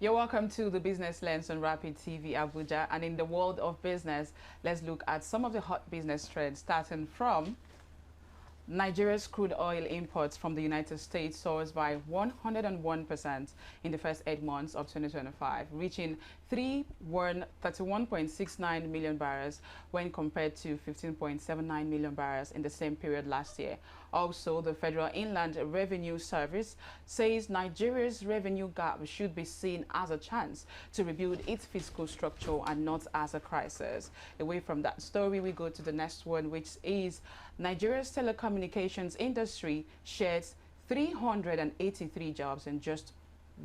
You're welcome to the Business Lens on Rapid TV Abuja. And in the world of business, let's look at some of the hot business trends, starting from Nigeria's crude oil imports from the United States soars by 101% in the first 8 months of 2025, reaching 31.69 million barrels when compared to 15.79 million barrels in the same period last year. Also, the Federal Inland Revenue Service says Nigeria's revenue gap should be seen as a chance to rebuild its fiscal structure and not as a crisis. Away from that story, we go to the next one, which is Nigeria's telecommunications industry shares 383 jobs in just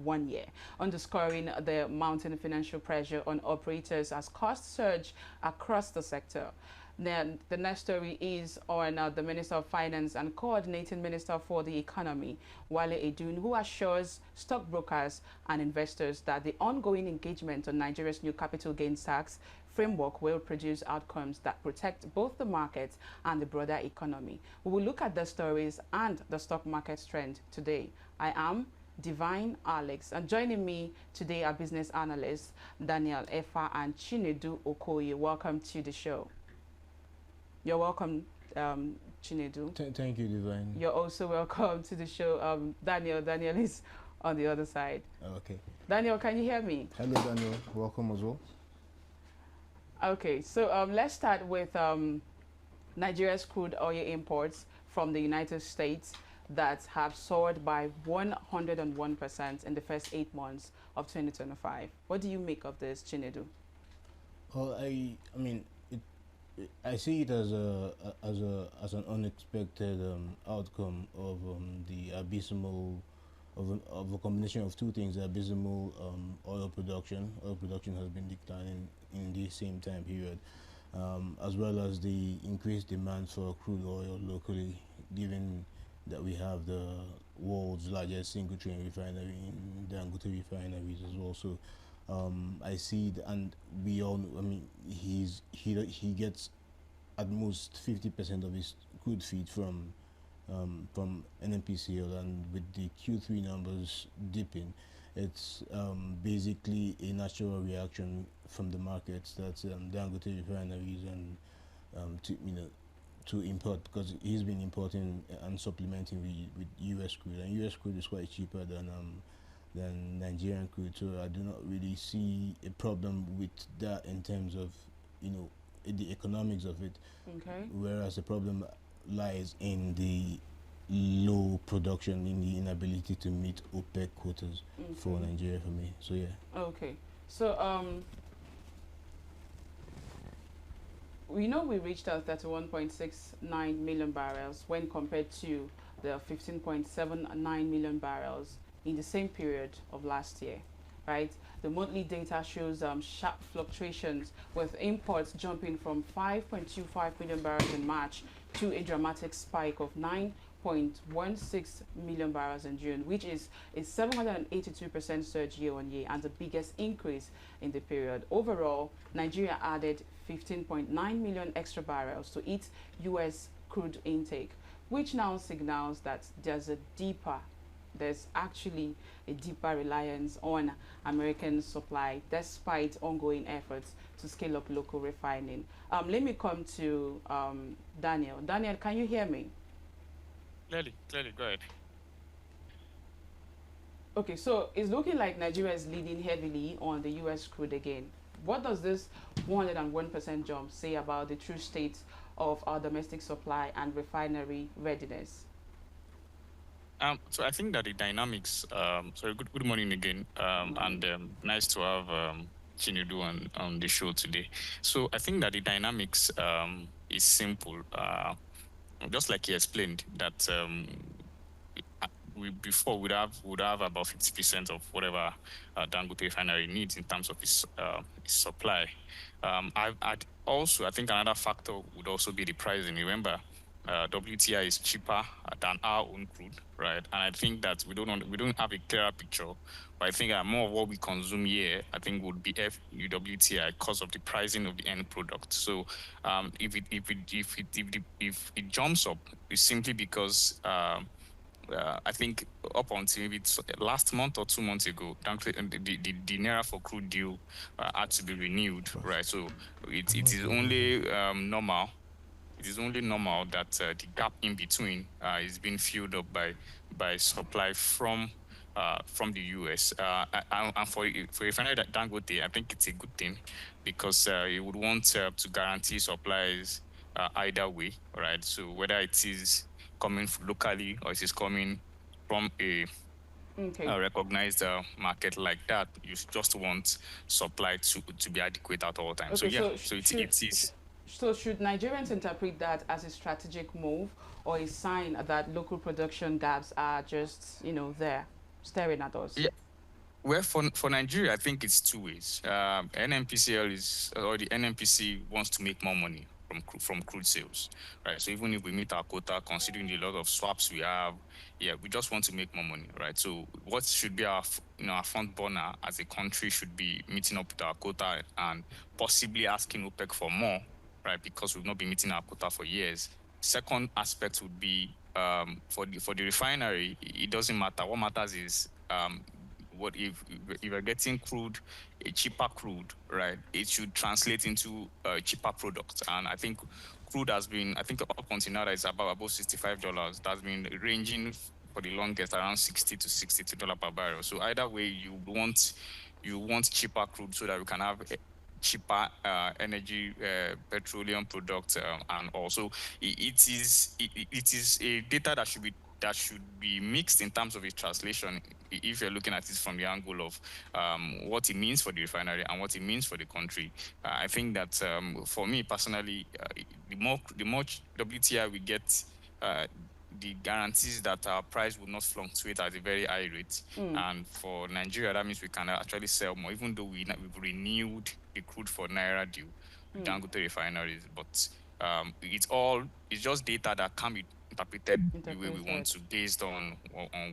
1 year, underscoring the mounting financial pressure on operators as costs surge across the sector. Then the next story is on the Minister of Finance and Coordinating Minister for the Economy, Wale Edun, who assures stockbrokers and investors that the ongoing engagement on Nigeria's new capital gains tax framework will produce outcomes that protect both the market and the broader economy. We will look at the stories and the stock market trend today. I am Divine Alex, and joining me today are business analysts Daniel Efa and Chinedu Okoye. Welcome to the show. You're welcome, Chinedu. Thank you, Divine. You're also welcome to the show, Daniel. Daniel is on the other side. Okay. Daniel, can you hear me? Hello, Daniel. Welcome as well. Okay, so let's start with Nigeria's crude oil imports from the United States that have soared by 101% in the first 8 months of 2025. What do you make of this, Chinedu? Well, I mean, I see it as an unexpected outcome of the abysmal of a combination of two things: the abysmal oil production. Oil production has been declining in the same time period, as well as the increased demand for crude oil locally, given that we have the world's largest single train refinery in Dangote refineries as well. So I see, and we all know, I mean, he gets at most 50% of his crude feed from NNPCL, and with the Q3 numbers dipping, it's basically a natural reaction from the markets that Dangote refineries and to import, because he's been importing and supplementing with U.S. crude, and U.S. crude is quite cheaper than Nigerian crude. So I do not really see a problem with that in terms of the economics of it. Okay. Whereas the problem lies in the low production, in the inability to meet OPEC quotas for Nigeria, for me. So yeah. Okay. So we know we reached 31.69 million barrels when compared to the 15.79 million barrels in the same period of last year, right? The monthly data shows sharp fluctuations, with imports jumping from 5.25 million barrels in March to a dramatic spike of 9.16 million barrels in June, which is a 782% surge year on year and the biggest increase in the period. Overall, Nigeria added 15.9 million extra barrels to its U.S. crude intake, which now signals that there's actually a deeper reliance on American supply despite ongoing efforts to scale up local refining. Let me come to Daniel. Daniel, can you hear me? Clearly, go ahead. Okay, so it's looking like Nigeria is leading heavily on the U.S. crude again. What does this 101% jump say about the true state of our domestic supply and refinery readiness? So I think that the dynamics. Sorry, good morning again, and nice to have Chinedu on the show today. So I think that the dynamics is simple. Just like he explained that we before would have about 50% of whatever Dangote refinery needs in terms of its supply. I'd also, I think another factor would also be the pricing. Remember, WTI is cheaper than our own crude, right? And I think that we don't have a clearer picture. But I think more of what we consume here, I think, would be WTI because of the pricing of the end product. So if it jumps up, it's simply because I think up until maybe last month or 2 months ago, the naira for crude deal had to be renewed, right? So it is only normal. It is only normal that the gap in between is being filled up by supply from the US. And for refinery Dangote, I think it's a good thing because you would want to guarantee supplies either way, right? So whether it is coming locally or it is coming from Okay. a recognized market like that, you just want supply to be adequate at all times. So Okay, yeah, so so it is. should Nigerians interpret that as a strategic move or a sign that local production gaps are just, there staring at us? Yeah, well, for Nigeria, I think it's two ways. NNPCL is or the NNPC wants to make more money from crude sales, right? So even if we meet our quota, considering the lot of swaps we have, yeah, we just want to make more money, right? So what should be our front burner as a country should be meeting up with our quota and possibly asking OPEC for more, right? Because we've not been meeting our quota for years. Second aspect would be for the refinery, it doesn't matter. What matters is what if you're getting crude, a cheaper crude, right? It should translate into a cheaper product. And I think crude has been, I think up until now, it's above $65. That's been ranging for the longest around $60 to $62 per barrel. So either way, you want cheaper crude so that we can have cheaper energy, petroleum products, and also it is a data that should be mixed in terms of its translation. If you're looking at it from the angle of what it means for the refinery and what it means for the country, I think that for me personally, the more WTI we get, uh, the guarantees that our price will not fluctuate at a very high rate. And for Nigeria, that means we can actually sell more, even though we've renewed the crude for Naira deal with Dangote refineries. But it's just data that can be interpreted the way we want Interpreted. to based on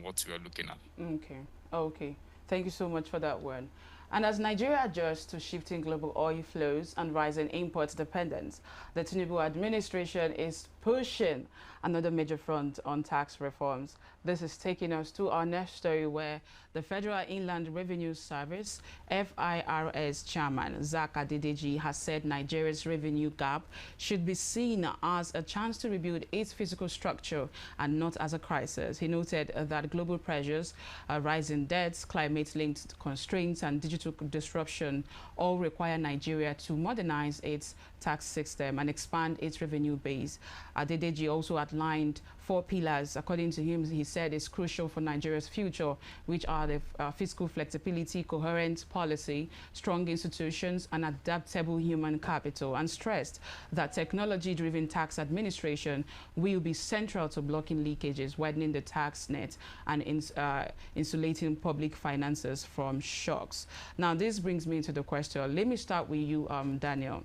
what we are looking at. Okay. Okay. Thank you so much for that one. And as Nigeria adjusts to shifting global oil flows and rising import dependence, the Tinubu administration is pushing another major front on tax reforms. This is taking us to our next story where the Federal Inland Revenue Service, FIRS chairman Zach Adedeji has said Nigeria's revenue gap should be seen as a chance to rebuild its physical structure and not as a crisis. He noted that global pressures, rising debts, climate-linked constraints, and digital disruption all require Nigeria to modernize its tax system and expand its revenue base. Adedeji also outlined 4 pillars, according to him, he said, is crucial for Nigeria's future, which are the fiscal flexibility, coherent policy, strong institutions, and adaptable human capital, and stressed that technology-driven tax administration will be central to blocking leakages, widening the tax net, and insulating public finances from shocks. Now, this brings me to the question. Let me start with you, Daniel.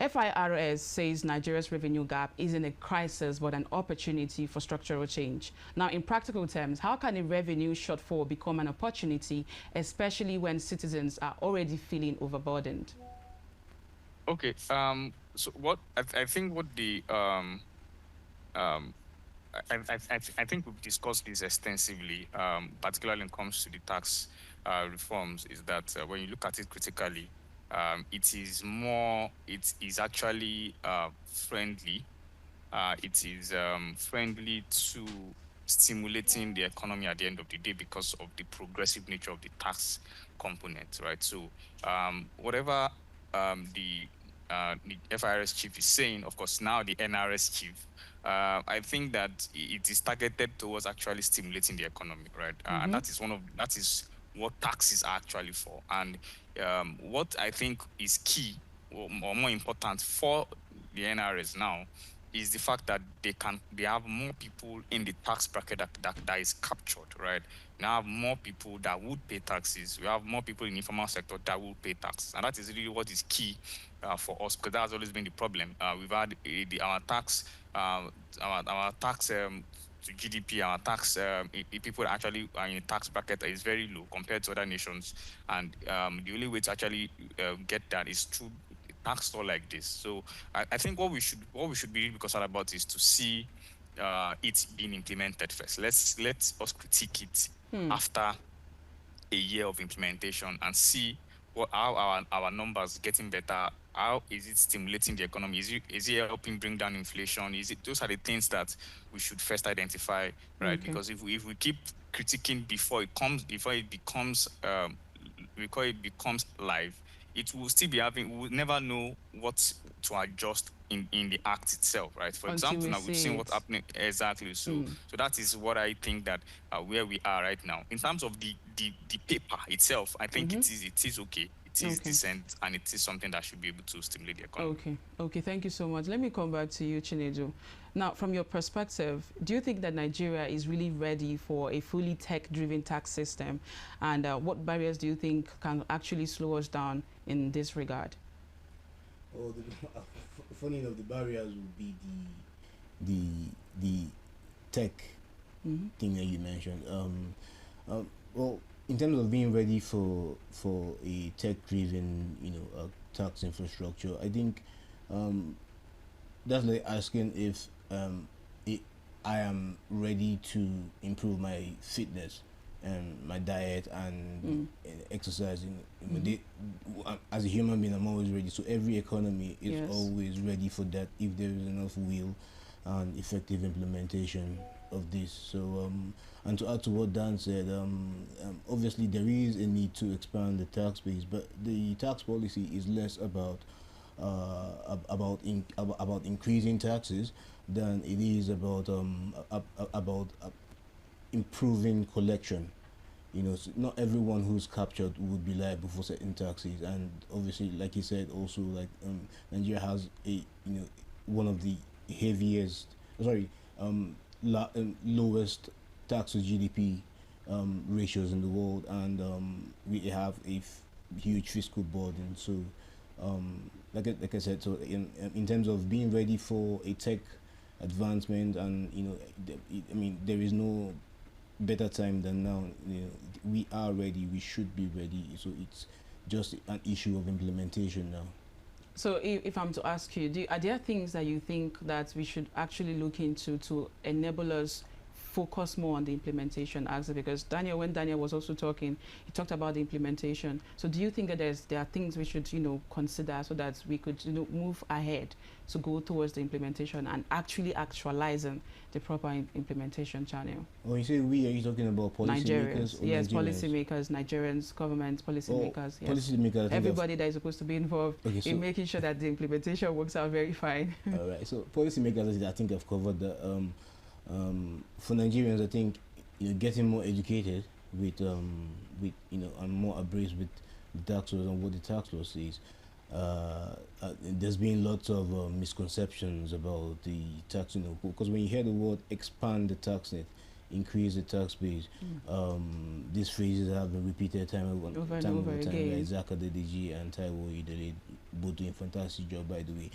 FIRS says Nigeria's revenue gap isn't a crisis but an opportunity for structural change. Now, in practical terms, how can a revenue shortfall become an opportunity, especially when citizens are already feeling overburdened? Okay. So what I think what the um I think we've discussed this extensively, particularly when it comes to the tax reforms, is that when you look at it critically, it is actually friendly. It is friendly to stimulating the economy at the end of the day because of the progressive nature of the tax component, right? So whatever the FIRS chief is saying, of course, now the NRS chief, I think that it is targeted towards actually stimulating the economy, right? And that is what taxes are actually for. And what I think is key or more important for the NRS now is the fact that they have more people in the tax bracket that is captured, right? Now have more people that would pay taxes. We have more people in the informal sector that will pay tax, and that is really what is key for us, because that has always been the problem. We've had our tax, our tax to GDP, our tax people actually are in a tax bracket that is very low compared to other nations, and the only way to actually get that is through a tax law like this. So I think what we should be really concerned about is to see it's being implemented first. Let us critique it after a year of implementation and see how our numbers getting better. How is it stimulating the economy? Is it helping bring down inflation? Those are the things that we should first identify, right? Okay. Because if we keep critiquing before it becomes live, it will still be having, we will never know what to adjust in the act itself, right? For Until example, we now we've see seen it. what's happening exactly. So that is what I think that where we are right now. In terms of the paper itself, I think it is okay. It is Okay. decent, and it is something that should be able to stimulate the economy. Okay, thank you so much. Let me come back to you, Chinedu. Now, from your perspective, do you think that Nigeria is really ready for a fully tech-driven tax system? And what barriers do you think can actually slow us down in this regard? Oh, funny enough, the barriers would be the tech thing that you mentioned. Well, in terms of being ready for a tech-driven, tax infrastructure, I think that's like asking if I am ready to improve my fitness and my diet and exercising. As a human being, I'm always ready. So every economy is always ready for that if there is enough will and effective implementation of this. So and to add to what Dan said, obviously there is a need to expand the tax base, but the tax policy is less about increasing taxes than it is about improving collection. So not everyone who's captured would be liable for certain taxes, and obviously, like you said, also like Nigeria has one of the heaviest, lowest tax to GDP ratios in the world, and we have a huge fiscal burden. So, like I said, so in terms of being ready for a tech advancement, and there is no better time than now. We are ready. We should be ready. So it's just an issue of implementation now. So if I'm to ask you, are there things that you think that we should actually look into to enable us focus more on the implementation aspect? Because when Daniel was also talking, he talked about the implementation. So do you think that there are things we should consider so that we could move ahead to go towards the implementation and actually actualizing the proper implementation channel? When you say we, are you talking about policymakers? Yes, policymakers, Nigerians, government, policymakers. Yes. Policymakers. Everybody that is supposed to be involved in making sure that the implementation works out very fine. All right. So policymakers, I think I've covered the. For Nigerians, I think getting more educated with and more abreast with the tax laws and what the tax law says. There's been lots of misconceptions about the tax, because when you hear the word expand the tax net, increase the tax base, these phrases have been repeated time and over time. Like Zaka Dediji and Taiwo Idele both doing a fantastic job, by the way.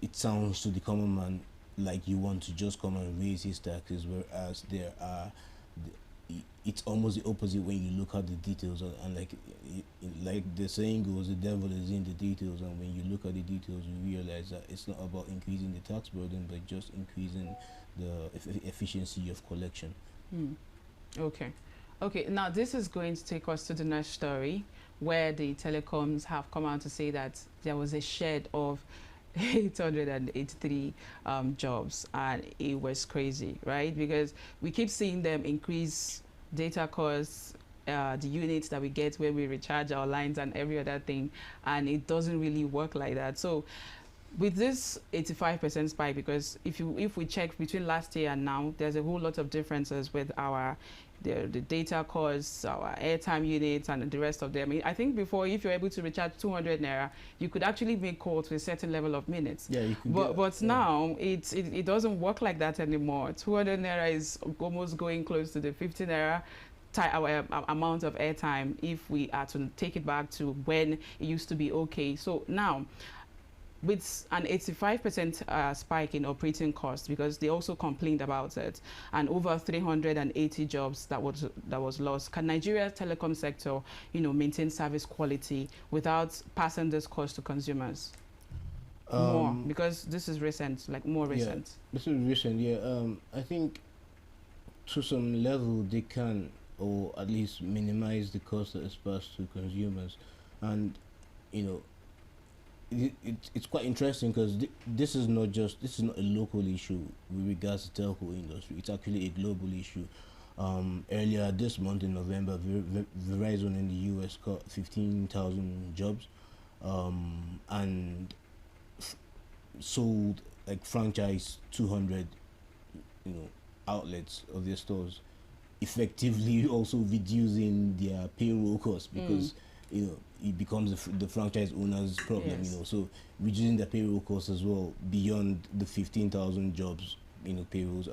It sounds to the common man like you want to just come and raise his taxes, whereas it's almost the opposite when you look at the details, and like the saying goes, the devil is in the details, and when you look at the details, you realize that it's not about increasing the tax burden, but just increasing the efficiency of collection. Okay, now this is going to take us to the next story, where the telecoms have come out to say that there was a shed of 883 jobs, and it was crazy, right? Because we keep seeing them increase data costs, the units that we get when we recharge our lines and every other thing, and it doesn't really work like that. So with this 85% spike, because if we check between last year and now, there's a whole lot of differences with the data costs, our airtime units, and the rest of them. I think before, if you're able to recharge 200 naira, you could actually make calls to a certain level of minutes. Yeah, you could. But now it doesn't work like that anymore. 200 naira is almost going close to the 50 naira our amount of airtime if we are to take it back to when it used to be okay. So now, with an 85% spike in operating costs, because they also complained about it, and over 380 jobs that was lost, can Nigeria's telecom sector, maintain service quality without passing this cost to consumers? more? Um, Because this is recent, like more yeah, recent. this is recent. Yeah, I think to some level they can, or at least minimize the cost that is passed to consumers, and you know it's quite interesting because this is not just this is not a local issue with regards to telco industry. It's actually a global issue. Earlier this month in November, Verizon in the US cut 15,000 jobs, and sold like franchise 200 you know outlets of their stores, effectively also reducing their payroll costs Mm. because it becomes the franchise owner's problem. Yes. So reducing their payroll costs as well beyond the 15,000 jobs payrolls.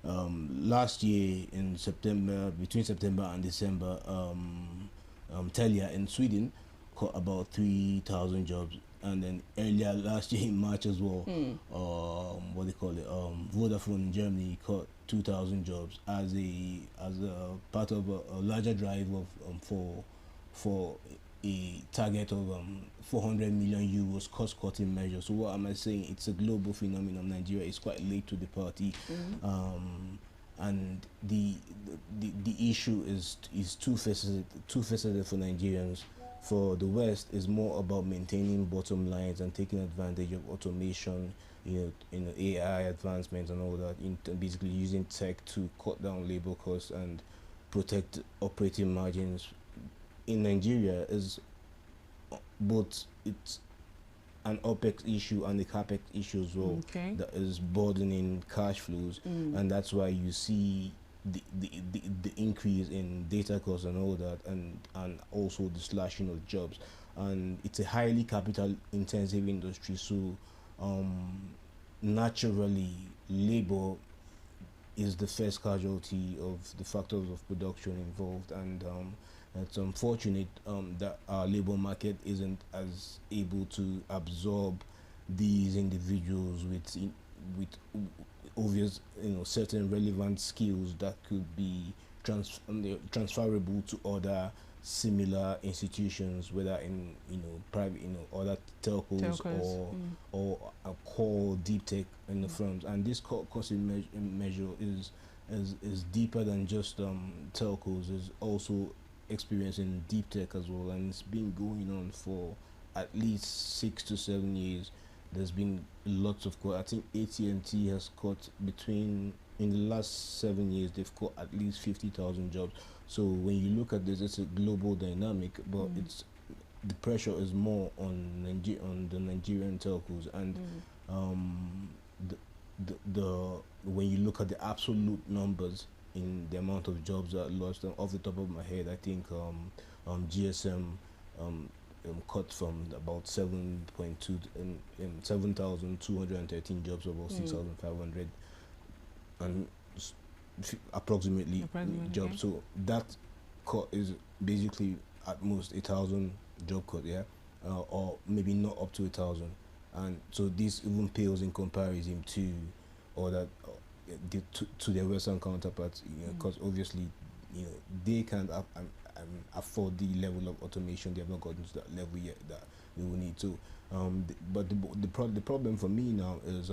Last year in September, between September and December, Telia in Sweden caught about 3,000 jobs, and then earlier last year in March as well, Mm. what they call it, Vodafone in Germany caught 2,000 jobs as a part of a larger drive of for a target of 400 million euros cost cutting measure. So what am I saying? It's a global phenomenon. Nigeria is quite late to the party, Mm. and the issue is two faceted for Nigerians. For the West, is more about maintaining bottom lines and taking advantage of automation, AI advancements and all that. Basically using tech to cut down labor costs and protect operating margins. In Nigeria, is both it's an OPEX issue and a CAPEX issue as well Okay. that is burdening cash flows, Mm. and that's why you see the increase in data costs and all that, and also the slashing of jobs. And it's a highly capital intensive industry, so um, naturally labor is the first casualty of the factors of production involved, and it's unfortunate that our labor market isn't as able to absorb these individuals with obvious, certain relevant skills that could be transferable to other similar institutions, whether in private, other telcos Telcos. Mm. or core deep tech in the firms. And this cost measure is deeper than just telcos. Is also experiencing deep tech as well, and it's been going on for at least 6 to 7 years. There's been lots of cut. I think AT&T has cut between in the last 7 years. They've cut at least 50,000 jobs. So when you look at this, it's a global dynamic, but Mm. it's the pressure is more on on the Nigerian telcos, and Mm. um, the, the when you look at the absolute numbers in the amount of jobs that lost, off the top of my head, I think GSM um, cut from about 7.2 and 7,213 jobs, about Mm. 6,500 and approximately Approximately. Okay. jobs. So that cut is basically at most 1,000 job cut, yeah, or maybe not up to 1,000. And so this even pales in comparison to other to their Western counterparts, Mm. because obviously, they can't afford the level of automation. They have not gotten to that level yet that they will need to. But the problem for me now is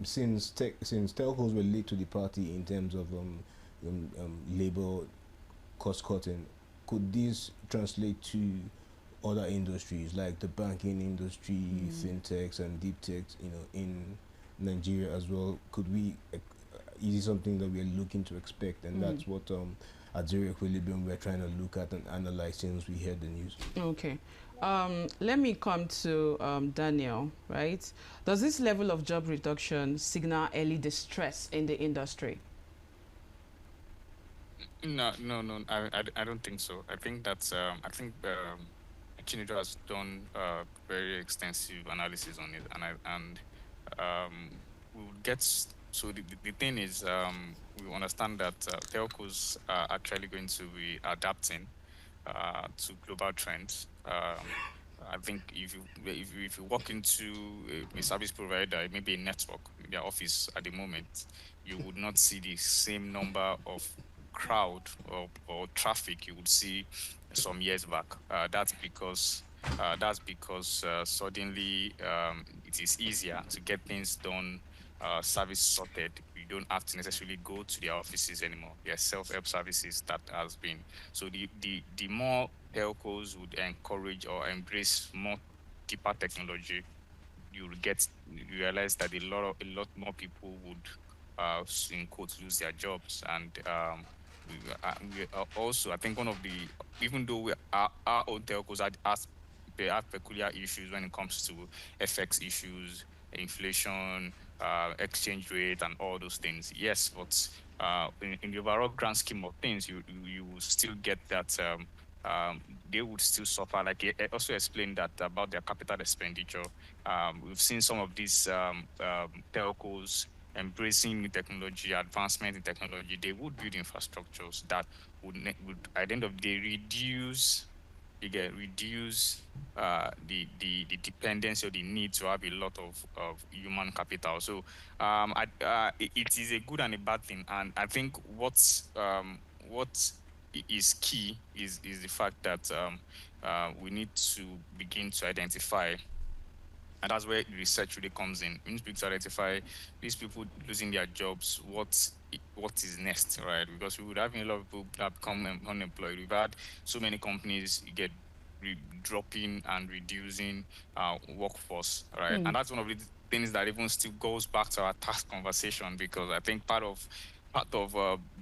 since telcos were late to the party in terms of labor cost cutting, could this translate to other industries like the banking industry, Mm. fintechs, and deep techs, in Nigeria as well? Could we? Is it something that we are looking to expect? And Mm. that's what at Zero Equilibrium we're trying to look at and analyze since we heard the news. Okay. Let me come to Daniel, right? Does this level of job reduction signal early distress in the industry? No, no, no. I don't think so. I think that's I think Chinedu has done very extensive analysis on it, and we would get so the thing is we understand that telcos are actually going to be adapting to global trends. I think if you walk into a service provider, maybe a network, maybe an office at the moment, you would not see the same number of crowd or traffic you would see some years back. That's because That's because suddenly it is easier to get things done, service sorted. You don't have to necessarily go to their offices anymore. There are self-help services that has been. So the more telcos would encourage or embrace more deeper technology, you realize that a lot more people would in quotes lose their jobs. And we are also, I think, one of the, even though our own telcos they have peculiar issues when it comes to FX issues, inflation, exchange rate, and all those things. Yes, but in the overall grand scheme of things, you will still get that they would still suffer. Like I also explained that about their capital expenditure. We've seen some of these telcos embracing new technology, advancement in technology. They would build infrastructures that would at the end of the day reduce the dependency or the need to have a lot of human capital. So it is a good and a bad thing. And I think what is key is the fact that we need to begin to identify, and that's where research really comes in. We need to be able to identify these people losing their jobs, what is next, right? Because we would have a lot of people that become unemployed. We've had so many companies get dropping and reducing workforce, right? And that's one of the things that even still goes back to our tax conversation, because I think part of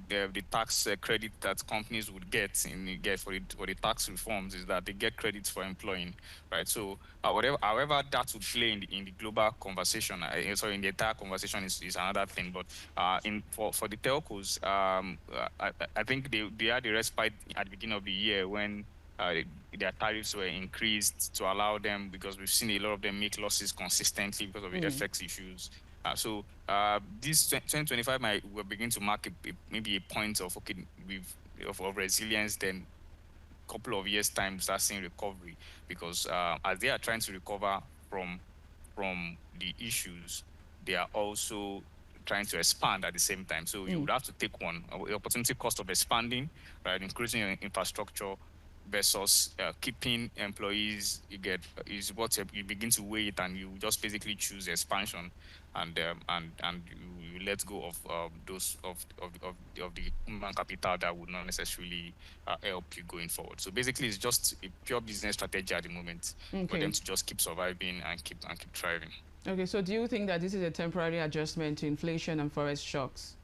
the tax credit that companies would get for the tax reforms is that they get credits for employing, right? So however that would play in the global conversation, sorry, in the entire conversation is another thing. But in for the telcos, I think they had the respite at the beginning of the year when their tariffs were increased to allow them, because we've seen a lot of them make losses consistently because of the FX issues. So this 2025 will begin to mark maybe a point of of resilience. Then couple of years time start seeing recovery, because as they are trying to recover from the issues, they are also trying to expand at the same time. So you would have to take one opportunity cost of expanding, right, increasing your infrastructure versus keeping employees. Is what you begin to weigh it, and you just basically choose expansion, and you let go of those of the human capital that would not necessarily help you going forward. So basically, it's just a pure business strategy at the moment for them to just keep surviving and keep thriving. Okay, so do you think that this is a temporary adjustment to inflation and forex shocks?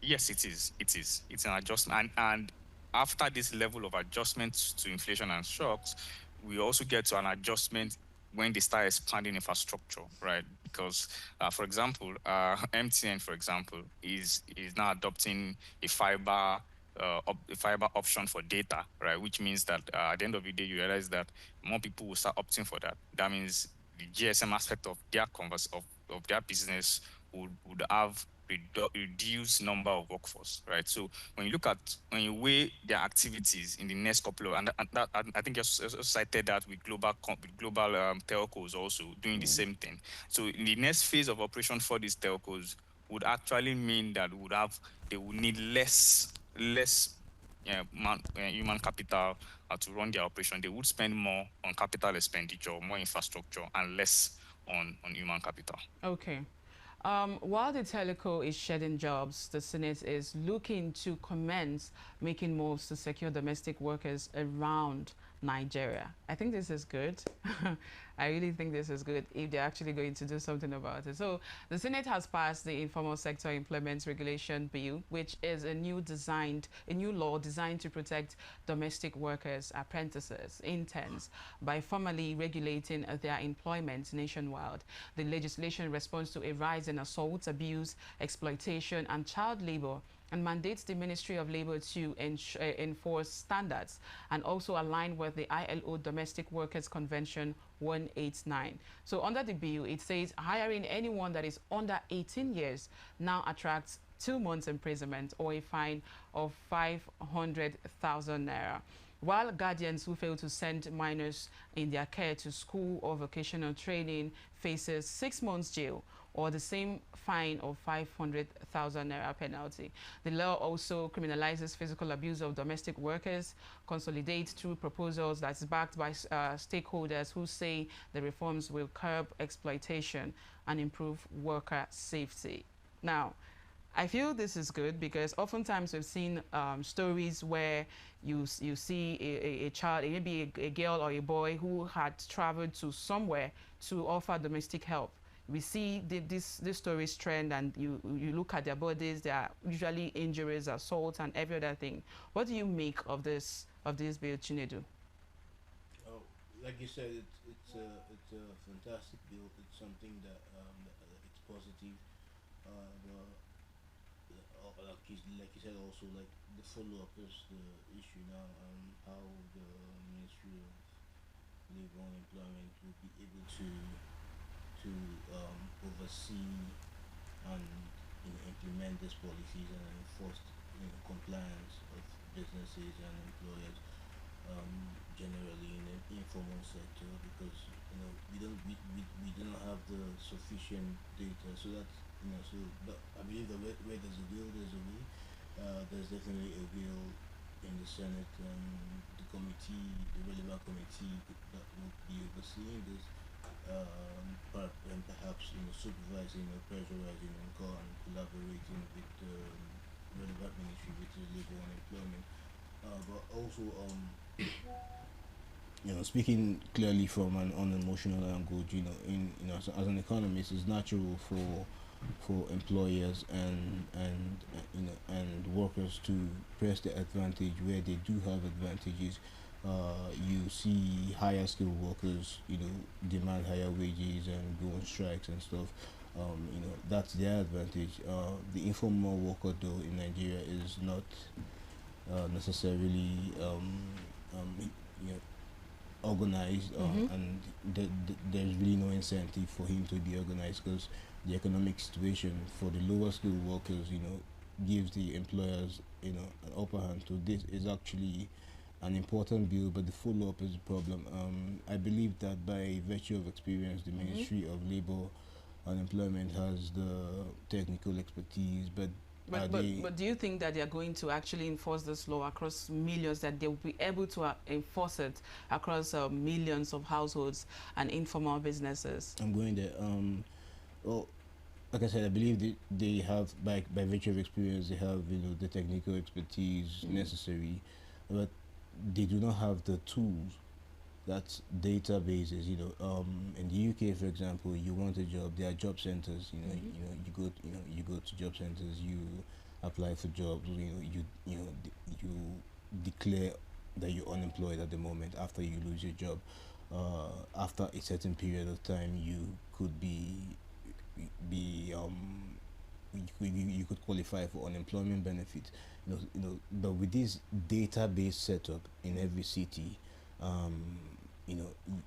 Yes, it is. It's an adjustment, and after this level of adjustment to inflation and shocks, we also get to an adjustment when they start expanding infrastructure, right? Because, for example, MTN, for example, is now adopting a fiber option for data, right? Which means that at the end of the day, you realize that more people will start opting for that. That means the GSM aspect of their of their business would have reduced number of workforce, right? So when you weigh their activities in the next couple of, and that, I think you also cited that with global telcos also doing the same thing. So in the next phase of operation for these telcos would actually mean that they would need less human capital to run their operation. They would spend more on capital expenditure, more infrastructure, and less on human capital. Okay. While the teleco is shedding jobs, the Senate is looking to commence making moves to secure domestic workers around Nigeria. I think this is good. I really think this is good if they're actually going to do something about it. So the Senate has passed the Informal Sector Employment Regulation Bill, which is a new law designed to protect domestic workers, apprentices, interns, by formally regulating their employment nationwide. The legislation responds to a rise in assault, abuse, exploitation, and child labor, and mandates the Ministry of Labor to enforce standards and also align with the ILO Domestic Workers Convention 189. So under the bill, it says hiring anyone that is under 18 years now attracts 2 months imprisonment or a fine of 500,000 naira, while guardians who fail to send minors in their care to school or vocational training faces 6 months jail or the same fine of 500,000 naira penalty. The law also criminalizes physical abuse of domestic workers, consolidates through proposals that's backed by stakeholders who say the reforms will curb exploitation and improve worker safety. Now, I feel this is good because oftentimes we've seen stories where you see a child, maybe a girl or a boy who had traveled to somewhere to offer domestic help. We see these stories trend, and you look at their bodies. There are usually injuries, assault, and every other thing. What do you make of this bill, Chinedu? Oh, like you said, it's a fantastic bill. It's something that it's positive. But like you said, also like the follow up is the issue now. How the Ministry of Labor and Employment will be able to oversee and implement these policies and enforce compliance of businesses and employers generally in the informal sector, because we do not have the sufficient data. So that's so, but I believe that where there's a will, there's a way. There's definitely a will in the Senate, and the relevant committee that will be overseeing this, and perhaps supervising or pressurizing and collaborating with the relevant ministry, which is labor and employment. But also, speaking clearly from an unemotional language, as an economist, it's natural for employers and workers to press the advantage where they do have advantages. You see higher skilled workers, demand higher wages and go on strikes and stuff. That's their advantage. The informal worker, though, in Nigeria is not necessarily you know, organized, and there's really no incentive for him to be organized, because the economic situation for the lower skilled workers, gives the employers, an upper hand. So this is actually an important bill, but the follow-up is a problem. I believe that by virtue of experience, the Ministry of Labor and Employment has the technical expertise, but but do you think that they are going to actually enforce this law across millions, that they will be able to enforce it across millions of households and informal businesses? I'm going there. Well, like I said, I believe they have, by virtue of experience, they have the technical expertise necessary, but they do not have the tools. That's databases. In the UK, for example, you want a job, there are job centers. You go to job centers, you apply for jobs. You declare that you're unemployed at the moment after you lose your job. After a certain period of time, you could be you could qualify for unemployment benefit. But with this database setup in every city,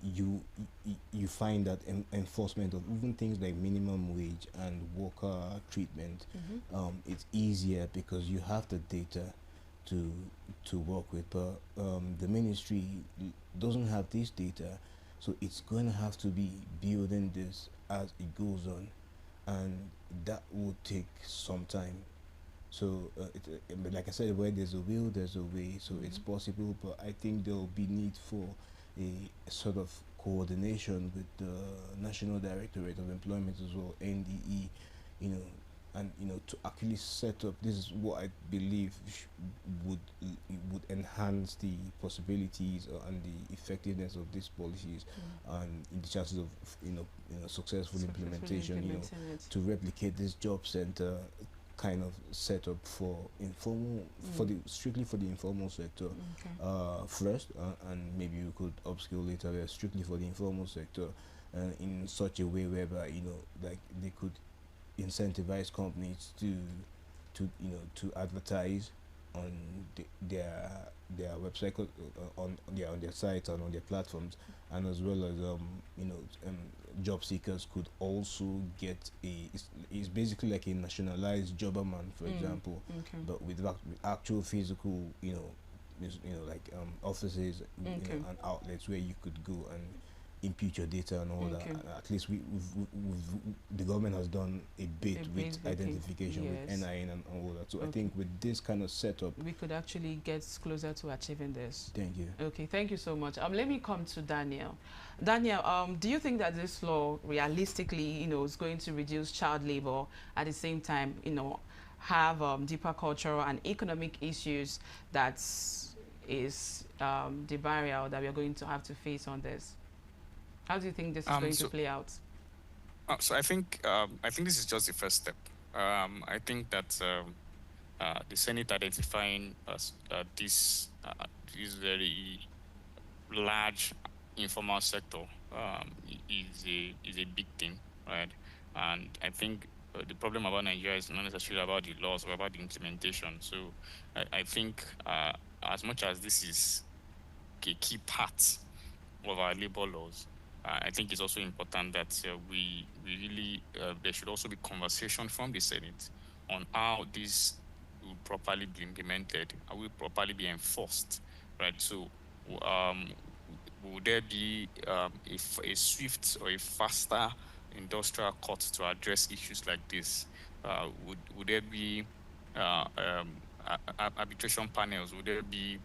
you find that enforcement of even things like minimum wage and worker treatment, it's easier because you have the data to work with. But the ministry doesn't have this data, so it's going to have to be building this as it goes on, and that will take some time. So, but like I said, where there's a will, there's a way. So it's possible, but I think there will be need for a sort of coordination with the National Directorate of Employment as well, NDE, and to actually set up. This is what I believe would enhance the possibilities and the effectiveness of these policies, and the chances of successful implementation. To replicate this job center kind of setup for informal, strictly for the informal sector, first, and maybe we could upskill later, strictly for the informal sector, in such a way whereby like they could incentivize companies to advertise on their website, on their sites and on their platforms, and as well as job seekers could also get it's basically like a nationalized jobberman, for example, but with actual physical like offices and outlets where you could go and impute your data and all that. Okay. At least the government has done a bit with with it, identification, with yes. NIN and all that. So I Okay. think with this kind of setup, We could actually get closer to achieving this. thank you. Okay, thank you so much. Let me come to Daniel. Daniel, do you think that this law realistically, is going to reduce child labor at the same time, have deeper cultural and economic issues that is the barrier that we are going to have to face on this? How do you think this is going to play out? So I think this is just the first step. I think that the Senate identifying this very large informal sector is a big thing, right? And I think the problem about Nigeria is not necessarily about the laws or about the implementation. So I think as much as this is a key part of our labor laws, I think it's also important that we really there should also be conversation from the Senate on how this will properly be implemented, how will properly be enforced, right? So, would there be a swift or a faster industrial court to address issues like this? Would there be arbitration panels? Would there be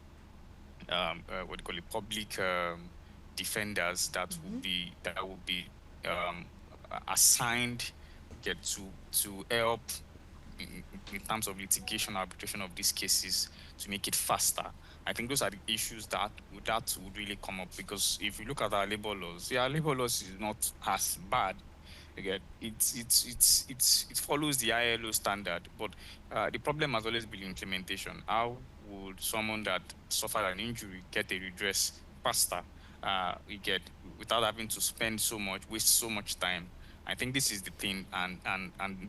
what do you call it, public defenders that would be assigned to help in terms of litigation or arbitration of these cases to make it faster? I think those are the issues that would really come up, because if you look at our labor laws, our labor laws is not as bad. Again, it follows the ILO standard, but the problem has always been implementation. How would someone that suffered an injury get a redress faster? Without having to waste so much time. I think this is the thing, and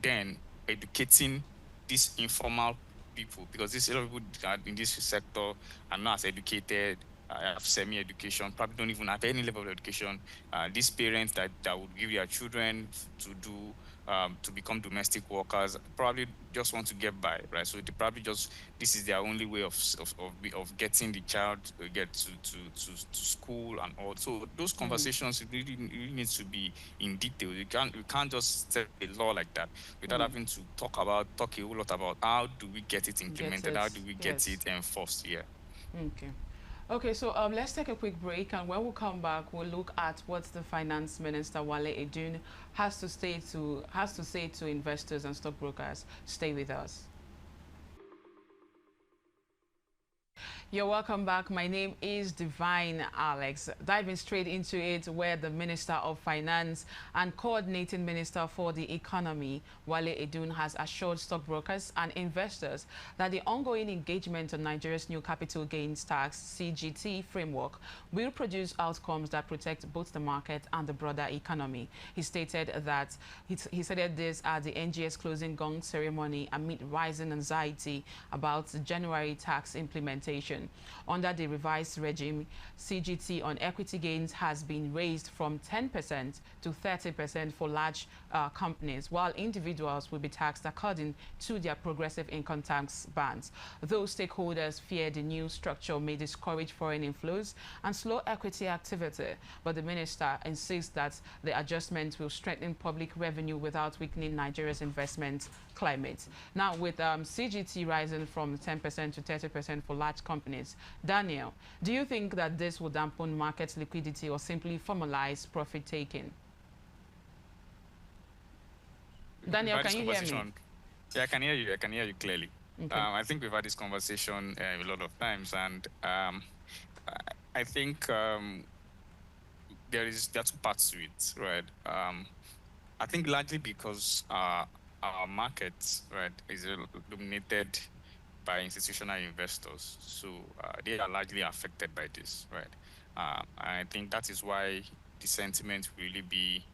then educating these informal people, because a lot of people in this sector are not as educated, have semi-education, probably don't even have any level of education. These parents that would give their children to become domestic workers probably just want to get by, right? So they probably this is their only way of getting the child get to school and all. So those conversations really need to be in detail. You can't just set a law like that without having to talk a whole lot about how do we get it implemented, how do we get it enforced here. Okay, so let's take a quick break, and when we come back, we'll look at what the Finance Minister Wale Edun has to say to investors and stockbrokers. Stay with us. You're welcome back. My name is Divine Alex. Diving straight into it, where the Minister of Finance and Coordinating Minister for the Economy, Wale Edun, has assured stockbrokers and investors that the ongoing engagement on Nigeria's new capital gains tax (CGT) framework will produce outcomes that protect both the market and the broader economy. He stated that he said this at the NGS closing gong ceremony amid rising anxiety about the January tax implementation. Under the revised regime, CGT on equity gains has been raised from 10% to 30% for large companies, while individuals will be taxed according to their progressive income tax bands. Those stakeholders fear the new structure may discourage foreign inflows and slow equity activity, but the minister insists that the adjustment will strengthen public revenue without weakening Nigeria's investment climate. Now, with CGT rising from 10% to 30% for large companies, Daniel, do you think that this will dampen market liquidity or simply formalize profit taking? Daniel, can you hear me? Yeah, I can hear you. I can hear you clearly. Okay. I think we've had this conversation a lot of times, and I think there are two parts to it, right? I think largely because our market, right, is dominated by institutional investors, so they are largely affected by this, right? I think that is why the sentiment really be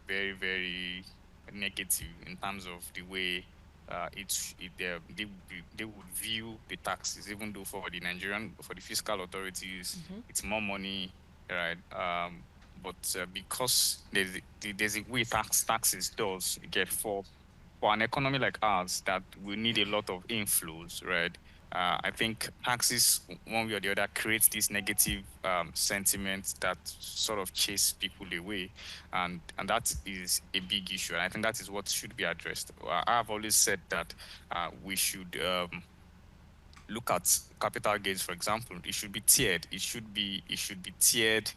very, very negative in terms of the way they would view the taxes, even though for the fiscal authorities, it's more money, right? But because there's a way taxes does get for an economy like ours that we need a lot of inflows, right? I think taxes, one way or the other, creates this negative sentiment that sort of chase people away, and that is a big issue. And I think that is what should be addressed. I've always said that we should look at capital gains, for example. It should be tiered. It should be tiered,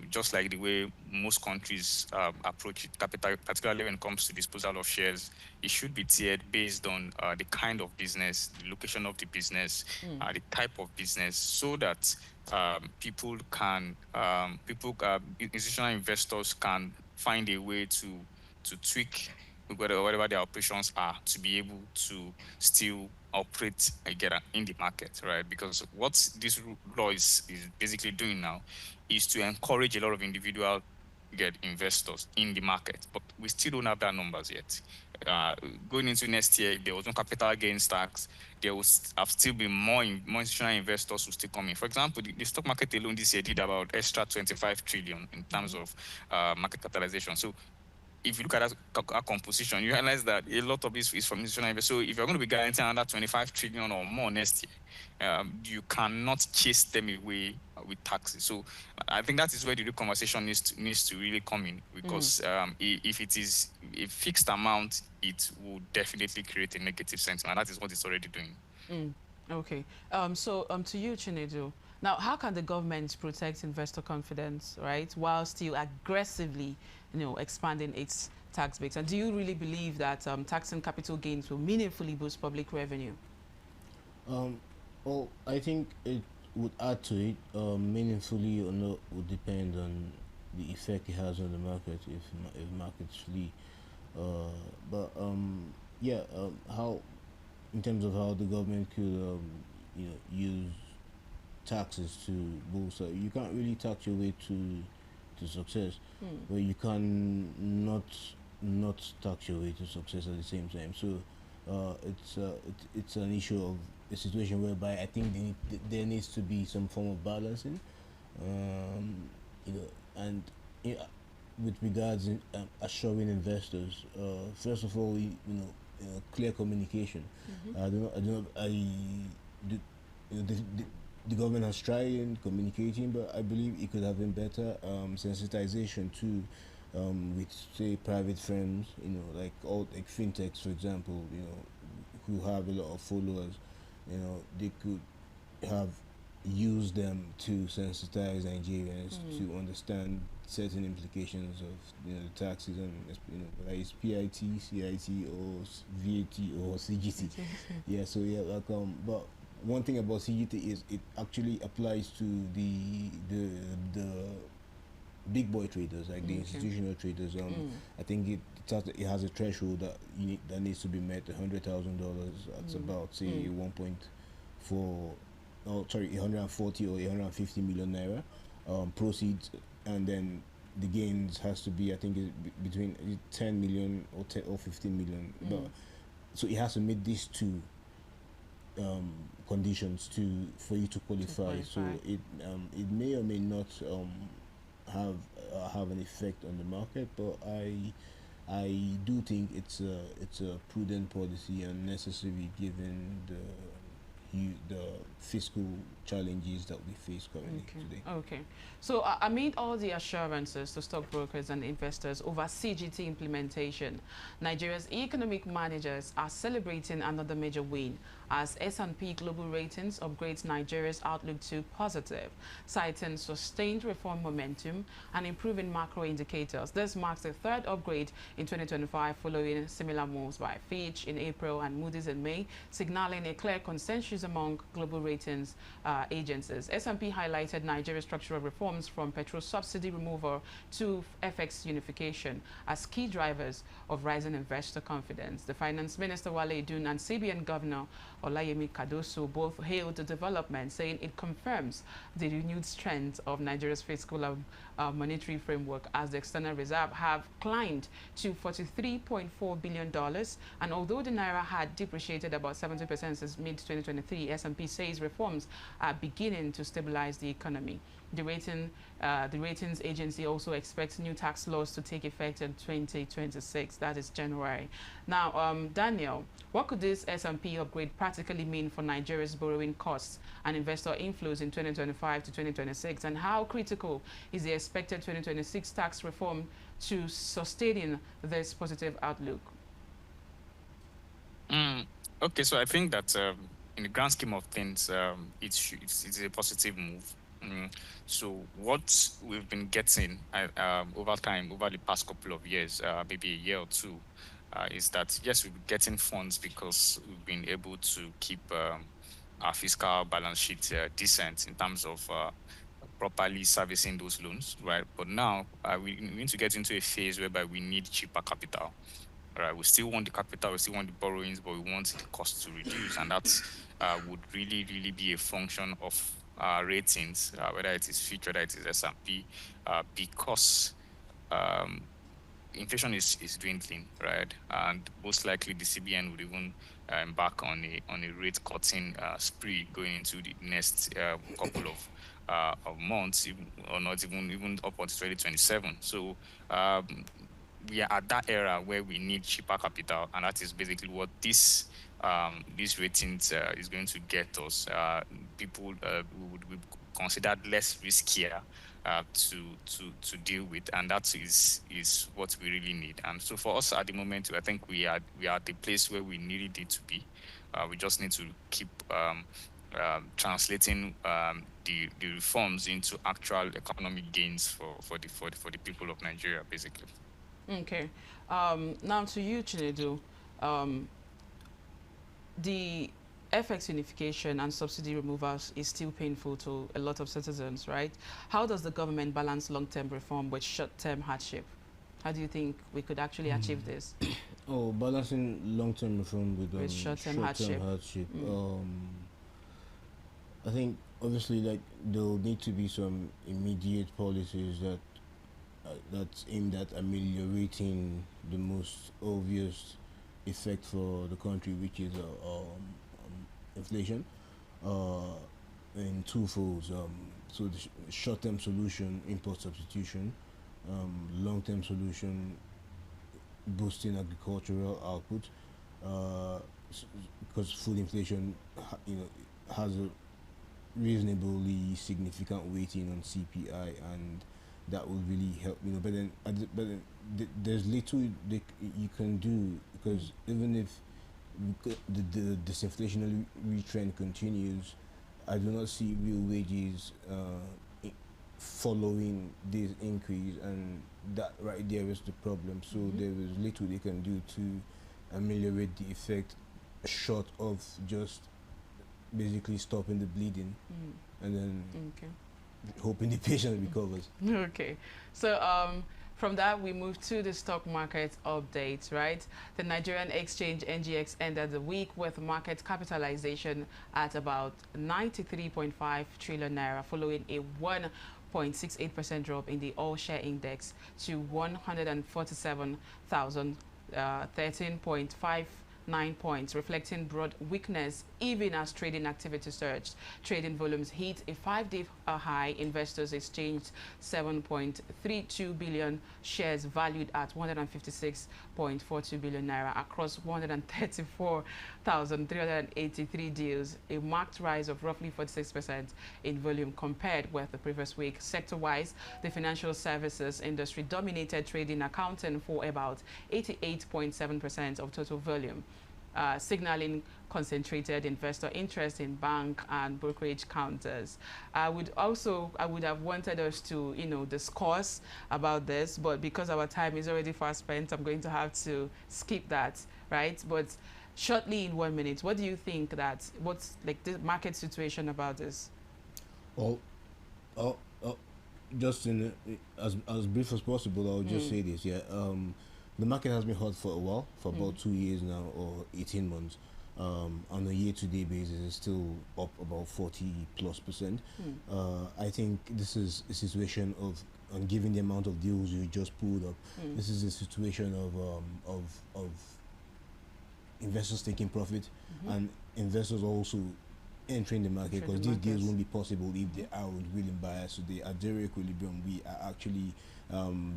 just like the way most countries approach it, capital, particularly when it comes to disposal of shares. It should be tiered based on the kind of business, the location of the business, the type of business, so that institutional investors can find a way to tweak whatever their operations are, to be able to still operate again in the market, right? Because what this law is basically doing now is to encourage a lot of individual get investors in the market, but we still don't have that numbers yet. Uh, Going into next year, if there was no capital gains tax, there will have still been more institutional investors who still come in. For example, the stock market alone this year did about extra 25 trillion in terms of market capitalization. So if you look at that composition, you realize that a lot of this is from institutional investors. So if you're going to be guaranteeing another 25 trillion or more next year, you cannot chase them away with taxes. So I think that is where the real conversation needs to really come in, because if it is a fixed amount, it will definitely create a negative sentiment. That is what it's already doing. Okay. To you, Chinedu. Now, how can the government protect investor confidence, right, while still aggressively, expanding its tax base? And do you really believe that taxing capital gains will meaningfully boost public revenue? Um, well, I think it would add to it. Meaningfully or not would depend on the effect it has on the market if markets flee. But yeah, how in terms of how the government could use taxes to boost. You can't really tax your way to success, but you can not tax your way to success at the same time. So it's an issue of a situation whereby I think there needs to be some form of balancing, and with regards in assuring investors, first of all, clear communication. I do not, I do, the government has tried in communicating, but I believe it could have been better. Sensitization too, with say private firms, like all like fintechs, for example, who have a lot of followers, they could have used them to sensitize Nigerians to understand certain implications of the taxes, and whether it's PIT, CIT, or VAT or CGT. Yeah, so yeah, like but one thing about CGT is it actually applies to the big boy traders, like the institutional traders. I think it has a threshold that needs to be met. $100,000. That's about say 1.4, oh sorry, 140 or 150 million naira proceeds, and then the gains has to be, I think, between 10 million or 10 or 15 million. But so it has to meet these two conditions for you to qualify. So it may or may not have an effect on the market, but I do think it's a prudent policy and necessary given the fiscal challenges that we face currently today. Okay. So amid all the assurances to stockbrokers and investors over CGT implementation, Nigeria's economic managers are celebrating another major win as S&P Global Ratings upgrades Nigeria's outlook to positive, citing sustained reform momentum and improving macro indicators. This marks the third upgrade in 2025 following similar moves by Fitch in April and Moody's in May, signaling a clear consensus among global ratings agencies. S&P highlighted Nigeria's structural reforms from petrol subsidy removal to FX unification as key drivers of rising investor confidence. The Finance Minister Wale Edun and CBN Governor Olayemi Kadoso both hailed the development, saying it confirms the renewed strength of Nigeria's fiscal monetary framework as the external reserve have climbed to $43.4 billion. And although the naira had depreciated about 70% since mid-2023, 2023, S&P says reforms are beginning to stabilize the economy. The ratings agency also expects new tax laws to take effect in 2026. That is January. Now, Daniel, what could this S&P upgrade practically mean for Nigeria's borrowing costs and investor inflows in 2025 to 2026? And how critical is the expected 2026 tax reform to sustaining this positive outlook? Okay, so I think that in the grand scheme of things, it's a positive move. So what we've been getting over time, over the past couple of years, maybe a year or two, is that yes, we've been getting funds because we've been able to keep our fiscal balance sheet decent in terms of properly servicing those loans, right? But now we need to get into a phase whereby we need cheaper capital. Right, we still want the capital, we still want the borrowings, but we want the cost to reduce, and that would really be a function of ratings, whether it is Fitch, whether it is S&P, because inflation is dwindling, right? And most likely the CBN would even embark on a rate cutting spree going into the next couple of months, or not even up until 2027. So we are at that era where we need cheaper capital, and that is basically what these ratings is going to get us. People would be considered less riskier to deal with, and that is what we really need. And so for us at the moment, I think we are at the place where we needed it to be. We just need to keep translating the reforms into actual economic gains for the people of Nigeria, basically. Okay. Now to you, Chinedu. The FX unification and subsidy removals is still painful to a lot of citizens, right? How does the government balance long-term reform with short-term hardship? How do you think we could actually achieve this? Oh, balancing long-term reform with short-term hardship. I think obviously like there'll need to be some immediate policies that's aimed at ameliorating the most obvious effect for the country, which is inflation, in twofolds. So the short-term solution, import substitution, long-term solution, boosting agricultural output, because food inflation, has a reasonably significant weighting on CPI, and that will really help. But then there's little you can do, because even if the disinflationary trend continues, I do not see real wages following this increase, and that right there is the problem. So there is little they can do to ameliorate the effect, short of just basically stopping the bleeding, and then hoping the patient recovers. Okay, so from that we move to the stock market updates, right? The Nigerian exchange NGX ended the week with market capitalization at about 93.5 trillion naira, following a 1.68% drop in the all-share index to 147,013.59 points, reflecting broad weakness even as trading activity surged. Trading volumes hit a 5-day high. Investors exchanged 7.32 billion shares valued at 156.42 billion naira across 134,383 deals, a marked rise of roughly 46% in volume compared with the previous week. Sector-wise, the financial services industry dominated trading, accounting for about 88.7% of total volume, signaling concentrated investor interest in bank and brokerage counters. I would have wanted us to, discuss about this, but because our time is already fast spent, I'm going to have to skip that, right? But shortly, in 1 minute, what do you think what's like the market situation about this? Well, just as brief as possible, I'll just say this. Yeah, the market has been hot for a while, for about 2 years now, or 18 months. On a year-to-date basis, it's still up about 40+%. I think this is a situation of, and given the amount of deals you just pulled up, this is a situation of investors taking profit, and investors also entering the market, Entering because the these deals markets. won't be possible if there aren't willing buyers. So they at zero equilibrium, we are actually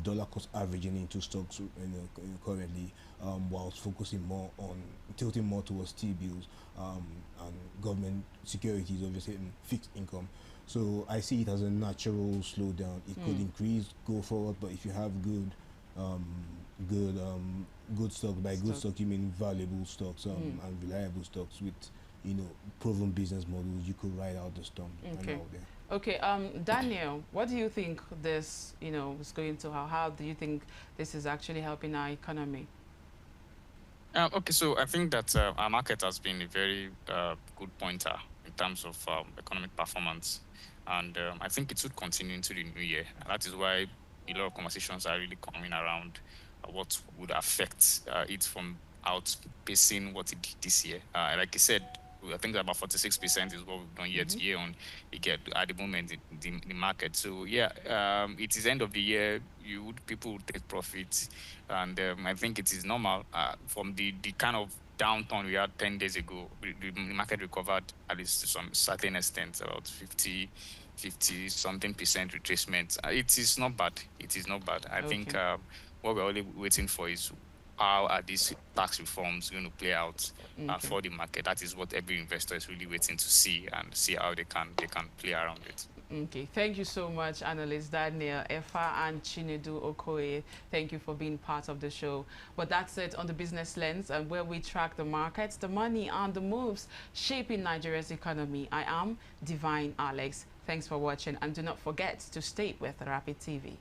dollar cost averaging into stocks, currently, whilst focusing more on tilting more towards T-bills, and government securities, obviously, and fixed income. So I see it as a natural slowdown. It could increase, go forward, but if you have um, good good stocks, by good Stock. stock you mean valuable stocks, and reliable stocks with, proven business models, you could ride out the storm and Okay. all there. Okay, Daniel, what do you think this, is going to, how do you think this is actually helping our economy? Okay, so I think that our market has been a very good pointer in terms of economic performance, and I think it should continue into the new year. And that is why a lot of conversations are really coming around what would affect it from outpacing what it did this year. Like you said, I think about 46% is what we've done year to year on get at the moment in the market. So yeah, it is end of the year. People would take profit, and I think it is normal from the kind of downturn we had 10 days ago. The market recovered at least to some certain extent, about 50 something percent retracement. It is not bad. It is not bad. I think Okay. what we're only waiting for is how are these tax reforms going to play out Okay. for the market. That is what every investor is really waiting to see, and see how they can play around it. Okay, thank you so much, analyst Daniel, Efa, and Chinedu Okoye. Thank you for being part of the show. But that's it on the business lens, and where we track the markets, the money, and the moves shaping Nigeria's economy. I am Divine Alex. Thanks for watching, and do not forget to stay with Rapid TV.